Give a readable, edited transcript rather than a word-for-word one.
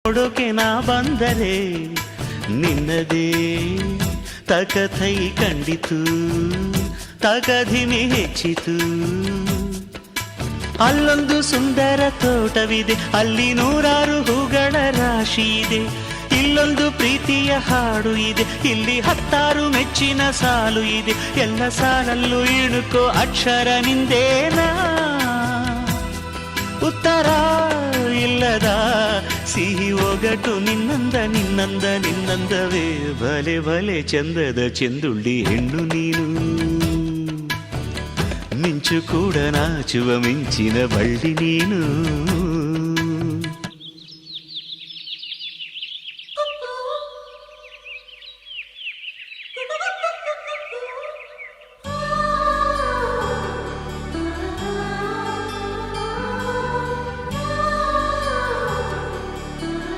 ನೋಡೋಕೆ ನಾ ಬಂದರೆ ನಿನ್ನದೇ ತಕಥೈ ಕಂಡಿತು, ತಗಧಿಮೆ ಹೆಚ್ಚಿತು. ಅಲ್ಲೊಂದು ಸುಂದರ ತೋಟವಿದೆ, ಅಲ್ಲಿ ನೂರಾರು ಹೂಗಳ ರಾಶಿ ಇದೆ. ಇಲ್ಲೊಂದು ಪ್ರೀತಿಯ ಹಾಡು ಇದೆ, ಇಲ್ಲಿ 10 ಮೆಚ್ಚಿನ ಸಾಲು ಇದೆ. ಎಲ್ಲ ಸಾಲಲ್ಲೂ ಇಣುಕೋ ಅಕ್ಷರ ನಿಂದೇನಾ, ಉತ್ತರ ಇಲ್ಲದ ಸಿಹಿ ಒಗಟು ನಿನ್ನಂದ ನಿನ್ನಂದ ನಿನ್ನಂದವೇ. ಭಲೆ ಭಲೆ ಚಂದದ ಚೆಂದುಳ್ಳಿ ಹೆಣ್ಣು ನೀನು, ಮಿಂಚು ಕೂಡ ನಾಚುವ ಮಿಂಚಿನ ಬಳ್ಳಿ ನೀನು.